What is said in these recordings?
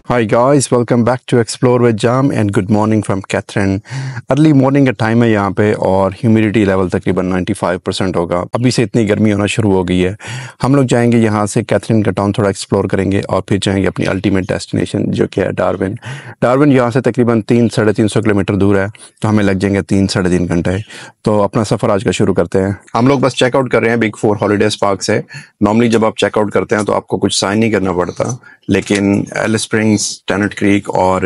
Hi guys, welcome back to Explore with Jam and good morning from Catherine. Early morning का time है यहाँ पे और humidity level तकरीबन 95% होगा। अभी से इतनी गर्मी होना शुरू हो गई है। हम लोग जाएंगे यहाँ से कैथरीन का टाउन थोड़ा एक्सप्लोर करेंगे और फिर जाएंगे अपनी अल्टीमेट डेस्टिनेशन जो कि है डार्विन। डार्विन यहाँ से तकरीबन 300-350 किलोमीटर दूर है, तो हमें लग जाएंगे 3-3.5 घंटे। तो अपना सफ़र आज का शुरू करते हैं। हम लोग बस चेकआउट कर रहे हैं बिग 4 हॉलीडेज़ पार्क से। नॉर्मली जब आप चेकआउट करते हैं तो आपको कुछ साइन नहीं करना पड़ता, लेकिन एलिस स्प्रिंग्स, टेनेट क्रीक और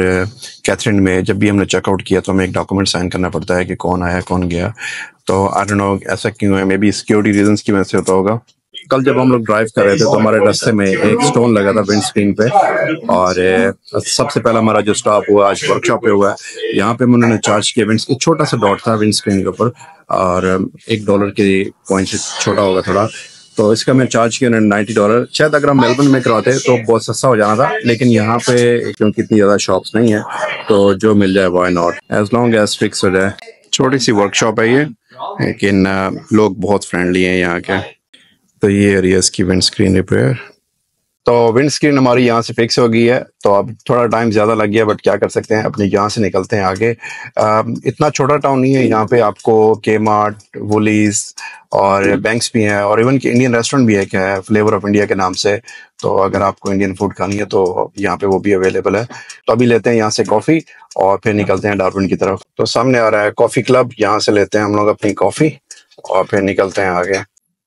कैथरीन में जब भी हमने चेकआउट किया तो हमें एक डॉक्यूमेंट साइन करना पड़ता है कि कौन आया कौन गया। तो आई डोंट नो ऐसा क्यों है, मे बी सिक्योरिटी रीजंस की वजह से होता होगा। कल जब हम लोग ड्राइव कर रहे थे तो हमारे रास्ते में एक स्टोन लगा था विंड स्क्रीन पे, और सबसे पहला हमारा जो स्टॉप हुआ आज वर्कशॉप पे हुआ है। यहाँ पे उन्होंने चार्ज किया, विंड एक छोटा सा डॉट था विंड स्क्रीन के ऊपर और $1 के कॉइन से छोटा होगा थोड़ा, तो इसका मैं चार्ज किया $90। शायद अगर हम मेलबर्न में कराते तो बहुत सस्ता हो जाना था, लेकिन यहाँ पे क्योंकि इतनी ज़्यादा शॉप्स नहीं है तो जो मिल जाए why not, as long as fix हो जाए। छोटी सी वर्कशॉप है ये, लेकिन लोग बहुत फ्रेंडली हैं यहाँ के। तो ये एरिया इसकी विंड स्क्रीन रिपेयर। तो विंड स्क्रीन हमारी यहाँ से फिक्स हो गई है, तो अब थोड़ा टाइम ज़्यादा लग गया, बट क्या कर सकते हैं, अपने यहाँ से निकलते हैं आगे। इतना छोटा टाउन नहीं है, यहाँ पे आपको के-मार्ट, वुलीज और बैंक्स भी हैं, और इवन कि इंडियन रेस्टोरेंट भी एक है फ्लेवर ऑफ इंडिया के नाम से। तो अगर आपको इंडियन फूड खानी है तो यहाँ पे वो भी अवेलेबल है। तो अभी लेते हैं यहाँ से कॉफ़ी और फिर निकलते हैं डार्विन की तरफ। तो सामने आ रहा है कॉफ़ी क्लब, यहाँ से लेते हैं हम लोग अपनी कॉफ़ी और फिर निकलते हैं आगे।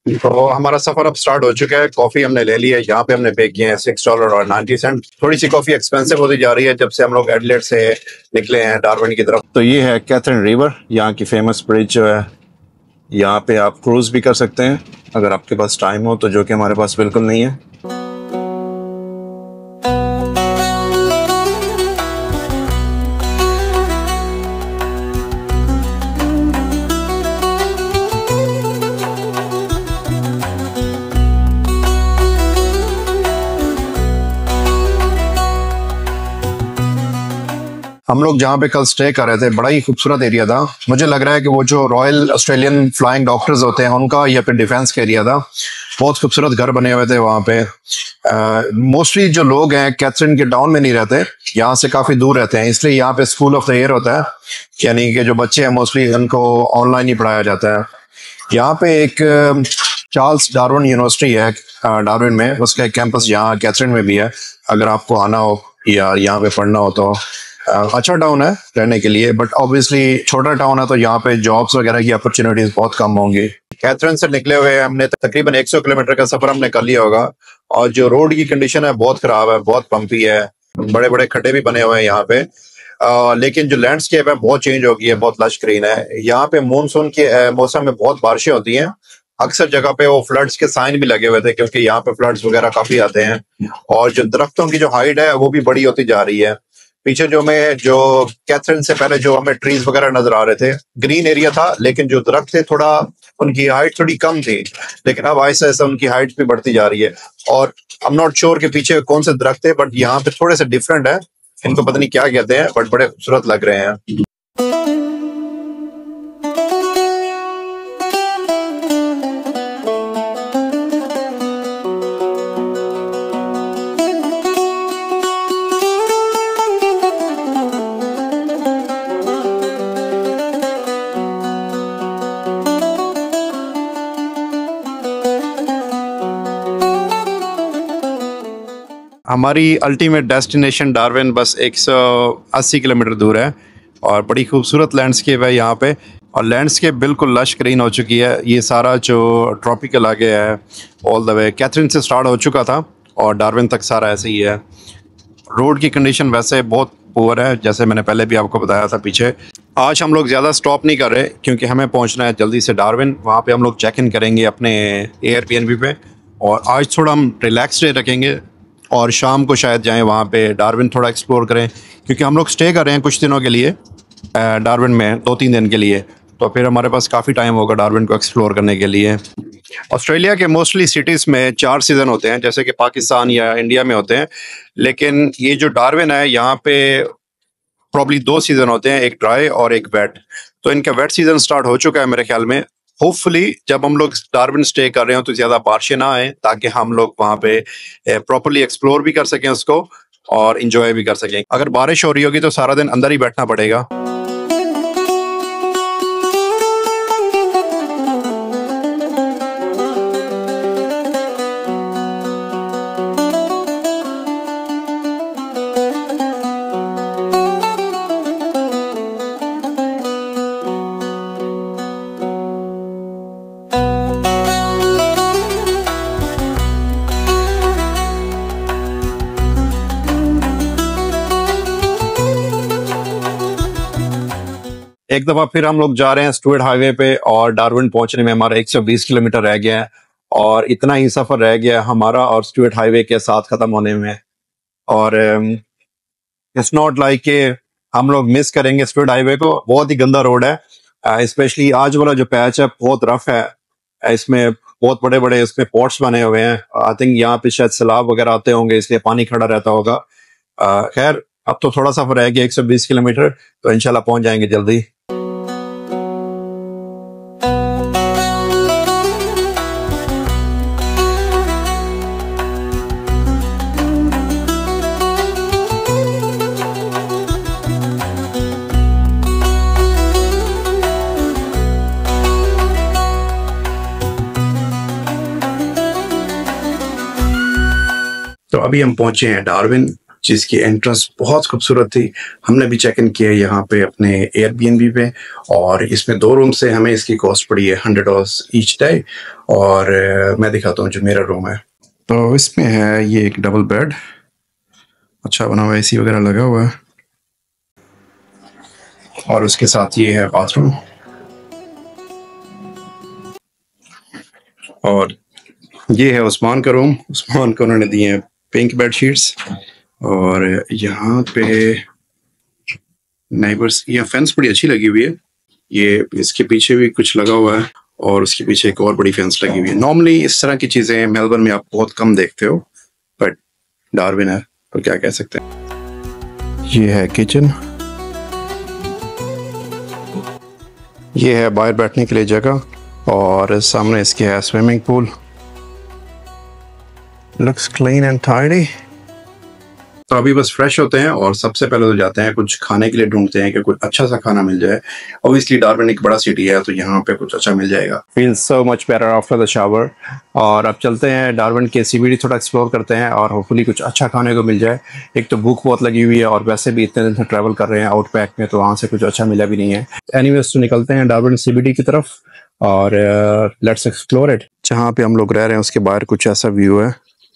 तो हमारा सफर अब स्टार्ट हो चुका है। कॉफी हमने ले ली है, यहाँ पे हमने पे किए हैं $6.90। थोड़ी सी कॉफी एक्सपेंसिव होती जा रही है जब से हम लोग एडिलेड से निकले हैं डार्विन की तरफ। तो ये है कैथरीन रिवर, यहाँ की फेमस ब्रिज जो है। यहाँ पे आप क्रूज भी कर सकते हैं अगर आपके पास टाइम हो, तो जो कि हमारे पास बिल्कुल नहीं है। हम लोग जहाँ पे कल स्टे कर रहे थे बड़ा ही खूबसूरत एरिया था। मुझे लग रहा है कि वो जो रॉयल ऑस्ट्रेलियन फ्लाइंग डॉक्टर्स होते हैं उनका या फिर डिफेंस का एरिया था। बहुत खूबसूरत घर बने हुए थे वहाँ पे। मोस्टली जो लोग हैं कैथरीन के टाउन में नहीं रहते, यहाँ से काफ़ी दूर रहते हैं, इसलिए यहाँ पे स्कूल ऑफ द ईयर होता है, यानी कि जो बच्चे हैं मोस्टली उनको ऑनलाइन ही पढ़ाया जाता है। यहाँ पे एक चार्ल्स डार्विन यूनिवर्सिटी है डार्विन में, उसका एक कैंपस यहाँ कैथरीन में भी है। अगर आपको आना हो या यहाँ पे पढ़ना हो तो अच्छा टाउन है रहने के लिए, बट ऑब्वियसली छोटा टाउन है तो यहाँ पे जॉब्स वगैरह की अपॉर्चुनिटीज बहुत कम होंगी। कैथरीन से निकले हुए हमने तकरीबन 100 किलोमीटर का सफर हमने कर लिया होगा, और जो रोड की कंडीशन है बहुत खराब है, बहुत पंपी है, बड़े बड़े खड्डे भी बने हुए हैं यहाँ पे। लेकिन जो लैंडस्केप है बहुत चेंज हो गई है, बहुत लश ग्रीन है। यहाँ पे मानसून के मौसम में बहुत बारिशें होती हैं, अक्सर जगह पे वो फ्लड्स के साइन भी लगे हुए थे क्योंकि यहाँ पे फ्लड्स वगैरह काफी आते हैं। और जो दरख्तों की जो हाइट है वो भी बड़ी होती जा रही है। पीछे जो कैथरीन से पहले जो हमें ट्रीज वगैरह नजर आ रहे थे, ग्रीन एरिया था, लेकिन जो दरख्त थे थोड़ा उनकी हाइट थोड़ी कम थी, लेकिन अब आहिस्ता आहिस्ता उनकी हाइट भी बढ़ती जा रही है। और आई एम नॉट श्योर कि पीछे कौन से दरख्त थे, बट यहाँ पे थोड़े से डिफरेंट है, इनको पता नहीं क्या कहते हैं, बट बड़े खूबसूरत लग रहे हैं। हमारी अल्टीमेट डेस्टिनेशन डार्विन बस 180 किलोमीटर दूर है, और बड़ी खूबसूरत लैंडस्केप है यहाँ पे, और लैंडस्केप बिल्कुल लश ग्रीन हो चुकी है। ये सारा जो ट्रॉपिकल आगे है ऑल द वे कैथरीन से स्टार्ट हो चुका था और डार्विन तक सारा ऐसे ही है। रोड की कंडीशन वैसे बहुत पुअर है, जैसे मैंने पहले भी आपको बताया था पीछे। आज हम लोग ज़्यादा स्टॉप नहीं कर रहे क्योंकि हमें पहुँचना है जल्दी से डार्विन। वहाँ पे हम लोग चेक इन करेंगे अपने एयरबीएनबी पे, और आज थोड़ा हम रिलैक्स डे रखेंगे और शाम को शायद जाएं वहाँ पे डार्विन थोड़ा एक्सप्लोर करें, क्योंकि हम लोग स्टे कर रहे हैं कुछ दिनों के लिए डार्विन में, 2-3 दिन के लिए। तो फिर हमारे पास काफ़ी टाइम होगा डार्विन को एक्सप्लोर करने के लिए। ऑस्ट्रेलिया के मोस्टली सिटीज़ में 4 सीज़न होते हैं, जैसे कि पाकिस्तान या इंडिया में होते हैं, लेकिन ये जो डार्विन है यहाँ पे प्रॉब्ली 2 सीज़न होते हैं, एक ड्राई और एक वेट। तो इनका वेट सीज़न स्टार्ट हो चुका है मेरे ख्याल में। होपफुली जब हम लोग डार्विन स्टे कर रहे हो तो ज़्यादा बारिशें ना आए, ताकि हम लोग वहाँ पे प्रॉपरली एक्सप्लोर भी कर सकें उसको, और इंजॉय भी कर सकें। अगर बारिश हो रही होगी तो सारा दिन अंदर ही बैठना पड़ेगा। एक दफा फिर हम लोग जा रहे हैं स्टुअर्ट हाईवे पे और डार्विन पहुंचने में हमारा 120 किलोमीटर रह गया है और इतना ही सफर रह गया है हमारा और स्टुअर्ट हाईवे के साथ खत्म होने में। और इट्स नॉट लाइक कि हम लोग मिस करेंगे स्टुअर्ट हाईवे को। बहुत ही गंदा रोड है, स्पेशली आज वाला जो पैच है बहुत रफ है। इसमें बहुत बड़े बड़े इसमें पॉट्स बने हुए हैं। आई थिंक यहाँ पे शायद सैलाब वगैरह आते होंगे इसलिए पानी खड़ा रहता होगा। खैर अब तो थोड़ा सफर रह गया 120 किलोमीटर, तो इंशाल्लाह पहुंच जाएंगे जल्दी। तो अभी हम पहुंचे हैं डार्विन, जिसकी एंट्रेंस बहुत खूबसूरत थी। हमने भी चेक इन किया यहाँ पे अपने एयरबीएनबी पे और इसमें 2 रूम से हमें इसकी कॉस्ट पड़ी है $100 ईच डे। और मैं दिखाता हूँ जो मेरा रूम है। तो इसमें है ये एक डबल बेड, अच्छा बना हुआ, एसी वगैरह लगा हुआ है और उसके साथ ये है बाथरूम। और ये है उस्मान का रूम। उस्मान को उन्होंने दिए हैं पिंक बेड शीट्स। और यहाँ पे नाइबर्स, यहाँ फेंस बड़ी अच्छी लगी हुई है। ये इसके पीछे भी कुछ लगा हुआ है और उसके पीछे एक और बड़ी फेंस लगी हुई है। नॉर्मली इस तरह की चीजें मेलबर्न में आप बहुत कम देखते हो, बट डार्विन है तो क्या कह सकते हैं। ये है किचन, ये है बाहर बैठने के लिए जगह और सामने इसके है swimming pool. Looks clean and tidy. तो अभी बस फ्रेश होते हैं और सबसे पहले तो जाते हैं कुछ खाने के लिए, ढूंढते हैं कि कुछ अच्छा सा खाना मिल जाए। ऑब्वियसली डार्विन एक बड़ा सिटी है तो यहाँ पे कुछ अच्छा मिल जाएगा। Feels so much better after the shower. और अब चलते हैं डार्विन के सीबीडी थोड़ा एक्सप्लोर करते हैं और होपफुली कुछ अच्छा खाने को मिल जाए। एक तो भूख बहुत लगी हुई है और वैसे भी इतने दिन से ट्रैवल कर रहे हैं आउट पैक में, तो वहाँ से कुछ अच्छा मिला भी नहीं है। एनीवेज तो निकलते हैं डार्विन सीबीडी की तरफ और लेट्स एक्सप्लोर इट। जहाँ पे हम लोग रह रहे हैं उसके बाहर कुछ ऐसा व्यू है,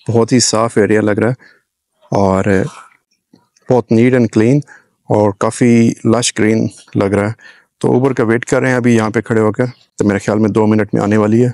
बहुत ही साफ एरिया लग रहा है और बहुत नीट एंड क्लीन और काफ़ी लश ग्रीन लग रहा है। तो उबर का वेट कर रहे हैं अभी यहाँ पे खड़े होकर, तो मेरे ख्याल में 2 मिनट में आने वाली है।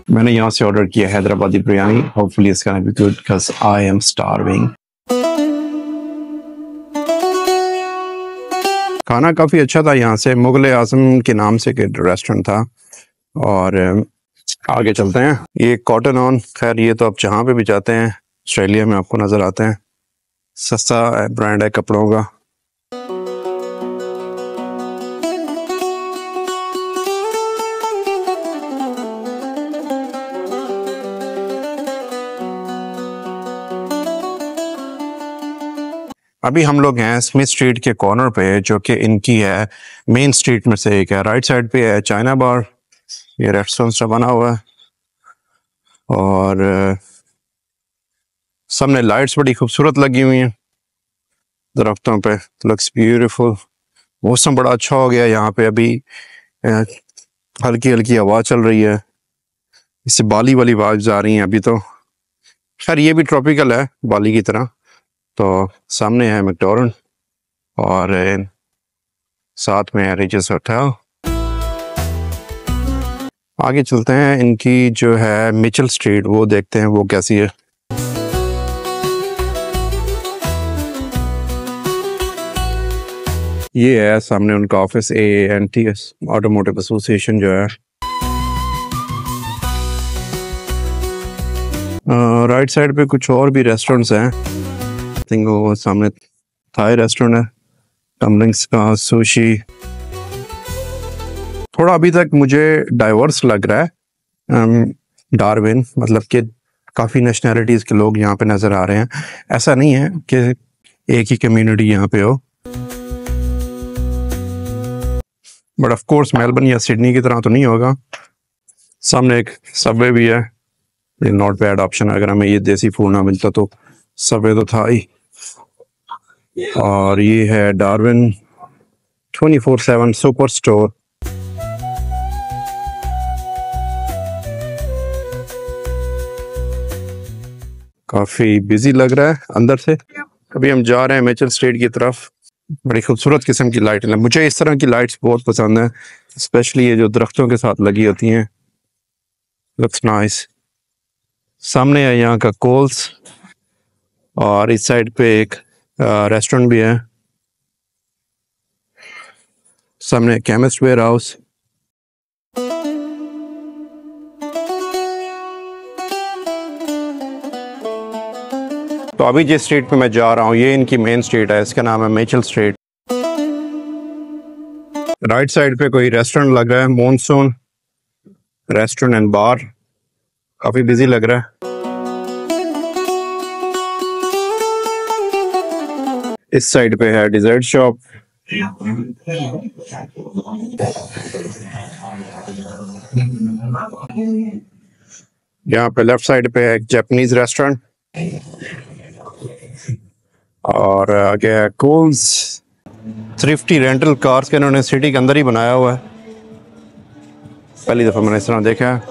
मैंने यहाँ से ऑर्डर किया Hyderabadi biryani. Hopefully it's gonna be good because I am starving. खाना काफ़ी अच्छा था। यहाँ से मुगल आजम के नाम से एक रेस्टोरेंट था। और आगे चलते हैं। ये कॉटन ऑन, खैर ये तो आप जहाँ पे भी जाते हैं ऑस्ट्रेलिया में आपको नज़र आते हैं। सस्ता ब्रांड है कपड़ों का। अभी हम लोग हैं स्मिथ स्ट्रीट के कॉर्नर पे, जो कि इनकी है मेन स्ट्रीट में से एक है। राइट साइड पे है चाइना बार, ये रेस्टोरेंट सा बना हुआ है और सामने लाइट्स बड़ी खूबसूरत लगी हुई हैं दरख्तों पे। Looks beautiful. मौसम बड़ा अच्छा हो गया यहाँ पे। अभी हल्की हल्की हवा चल रही है, इससे बाली वाली वाइब्स आ रही हैं अभी तो। खैर ये भी ट्रॉपिकल है बाली की तरह। तो सामने है मैकडॉनल्ड और साथ में है रिजेस होटल। आगे चलते हैं, इनकी जो है मिचेल स्ट्रीट वो देखते हैं वो कैसी है। ये है सामने उनका ऑफिस, AANT ऑटोमोटिव एसोसिएशन जो है। राइट साइड पे कुछ और भी रेस्टोरेंट्स हैं। आई थिंक वो सामने थाई रेस्टोरेंट है, डमलिंग्स का, सुशी। थोड़ा अभी तक मुझे डाइवर्स लग रहा है डार्विन, मतलब कि काफ़ी नेशनैलिटीज़ के लोग यहाँ पे नज़र आ रहे हैं। ऐसा नहीं है कि एक ही कम्युनिटी यहाँ पे हो, बट ऑफ कोर्स मेलबर्न या सिडनी की तरह तो नहीं होगा। सामने एक सबवे भी है, ये नॉट बैड ऑप्शन। अगर हमें ये देसी फूड ना मिलता तो सबवे तो था ही। और ये है डार्विन 24/7 सुपर स्टोर। काफ़ी बिजी लग रहा है अंदर से। अभी हम जा रहे हैं मिचेल स्ट्रीट की तरफ। बड़ी खूबसूरत किस्म की लाइट है, मुझे इस तरह की लाइट्स बहुत पसंद है, स्पेशली ये जो दरख्तों के साथ लगी होती हैं। Looks nice. सामने है यहाँ का कोल्स, और इस साइड पे एक रेस्टोरेंट भी है। सामने केमिस्ट वेयर हाउस। तो अभी जिस स्ट्रीट पे मैं जा रहा हूँ ये इनकी मेन स्ट्रीट है, इसका नाम है मिचेल स्ट्रीट। राइट साइड पे कोई रेस्टोरेंट लग रहा है, मॉनसून रेस्टोरेंट एंड बार, काफी बिजी लग रहा है। इस साइड पे है डिजर्ट शॉप। यहाँ पे लेफ्ट साइड पे है एक जापानीज रेस्टोरेंट, और आगे है कोल्स। थ्रिफ्टी रेंटल कार्स के इन्होंने सिटी के अंदर ही बनाया हुआ है, पहली दफ़ा मैंने इस तरह देखा है।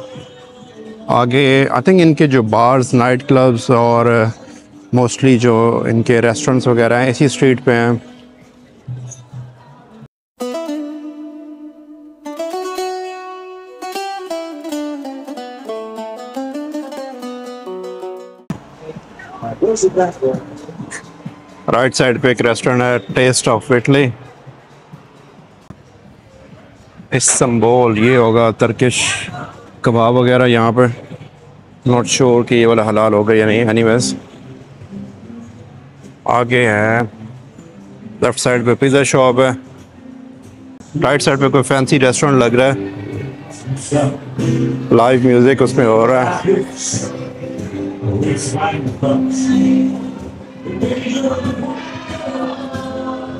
आगे आई थिंक इनके जो बार्स, नाइट क्लब्स और मोस्टली जो इनके रेस्टोरेंट्स वगैरह हैं इसी स्ट्रीट पे हैं। राइट साइड पे एक रेस्टोरेंट है, टेस्ट ऑफ इटली। इस्तांबुल, ये होगा तुर्किश कबाब वगैरह यहाँ पे। नॉट श्योर कि ये वाला हलाल होगा या नहीं। एनीवेज आगे है लेफ्ट साइड पे पिज़्ज़ा शॉप है। राइट साइड पे कोई फैंसी रेस्टोरेंट लग रहा है, लाइव म्यूजिक उसमें हो रहा है।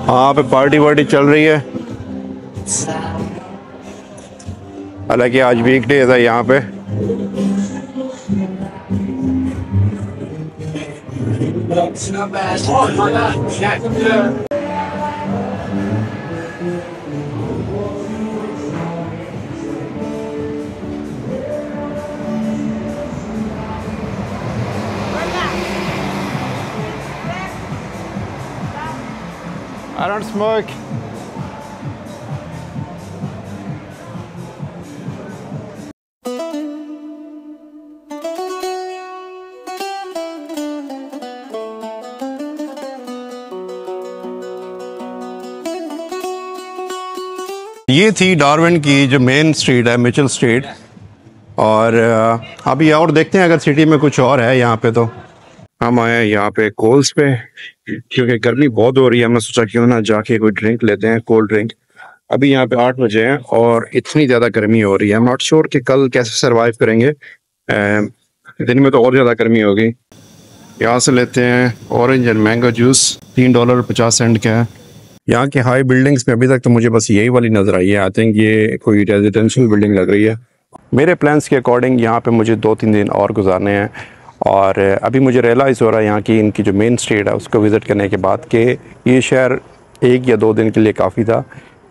हाँ पे पार्टी वार्टी चल रही है, हालांकि आज वीकडेज है यहाँ पे। I don't smoke. ये थी डार्विन की जो मेन स्ट्रीट है, मिचेल स्ट्रीट। और अभी और देखते हैं अगर सिटी में कुछ और है यहाँ पे। तो हम आए हैं यहाँ पे कोल्स पे, क्योंकि गर्मी बहुत हो रही है। हमने सोचा क्यों ना जाके कोई ड्रिंक लेते हैं, कोल्ड ड्रिंक। अभी यहाँ पे 8 बजे हैं और इतनी ज़्यादा गर्मी हो रही है। I'm not sure कि कल कैसे सरवाइव करेंगे, दिन में तो और ज़्यादा गर्मी होगी। यहाँ से लेते हैं ऑरेंज एंड मैंगो जूस, $3.50 का है। यहाँ के हाई बिल्डिंग्स में अभी तक तो मुझे बस यही वाली नज़र आई है। आई थिंक ये कोई रेजिडेंशियल बिल्डिंग लग रही है। मेरे प्लान्स के अकॉर्डिंग यहाँ पे मुझे 2-3 दिन और गुजारने हैं। और अभी मुझे रियलाइज़ हो रहा है यहाँ की इनकी जो मेन स्ट्रीट है उसको विज़िट करने के बाद कि ये शहर 1 या 2 दिन के लिए काफ़ी था,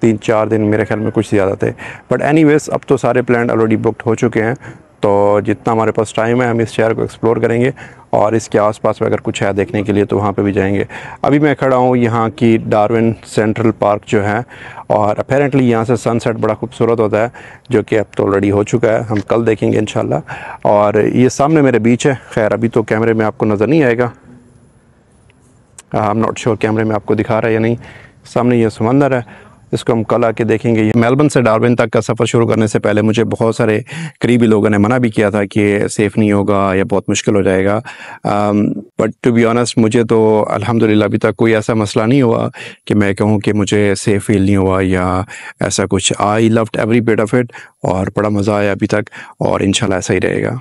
3-4 दिन मेरे ख्याल में कुछ ज़्यादा थे। बट एनीवेज अब तो सारे प्लान ऑलरेडी बुकड हो चुके हैं, तो जितना हमारे पास टाइम है हम इस शहर को एक्सप्लोर करेंगे। और इसके आसपास में अगर कुछ है देखने के लिए तो वहाँ पे भी जाएंगे। अभी मैं खड़ा हूँ यहाँ की डार्विन सेंट्रल पार्क जो है, और अपेरेंटली यहाँ से सनसेट बड़ा खूबसूरत होता है, जो कि अब तो ऑलरेडी हो चुका है, हम कल देखेंगे इंशाल्लाह। और ये सामने मेरे बीच है, खैर अभी तो कैमरे में आपको नज़र नहीं आएगा, आई एम नॉट श्योर कैमरे में आपको दिखा रहा है या नहीं। सामने ये समंदर है, इसको हम कल आके देखेंगे। ये मेलबर्न से डार्विन तक का सफ़र शुरू करने से पहले मुझे बहुत सारे करीबी लोगों ने मना भी किया था कि सेफ़ नहीं होगा या बहुत मुश्किल हो जाएगा, बट टू बी ऑनेस्ट मुझे तो अल्हम्दुलिल्लाह अभी तक कोई ऐसा मसला नहीं हुआ कि मैं कहूँ कि मुझे सेफ़ फील नहीं हुआ या ऐसा कुछ। I loved every bit of it और बड़ा मज़ा आया अभी तक, और इंशाल्लाह ऐसा ही रहेगा।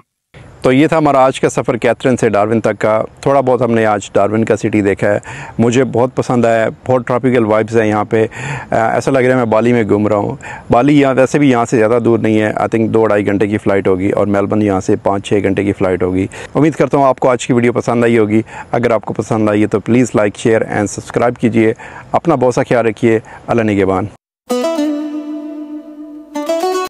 तो ये था हमारा आज का सफ़र कैथरीन से डार्विन तक का। थोड़ा बहुत हमने आज डार्विन का सिटी देखा है, मुझे बहुत पसंद आया। बहुत ट्रॉपिकल वाइब्स है यहाँ पे, ऐसा लग रहा है मैं बाली में घूम रहा हूँ। बाली यहाँ वैसे भी यहाँ से ज़्यादा दूर नहीं है, आई थिंक 2-2.5 घंटे की फ़्लाइट होगी, और मेलबर्न यहाँ से 5-6 घंटे की फ़्लाइट होगी। उम्मीद करता हूँ आपको आज की वीडियो पसंद आई होगी। अगर आपको पसंद आई है तो please like share and subscribe कीजिए। अपना बहुत सा ख्याल रखिए। अल्लाह निगहबान।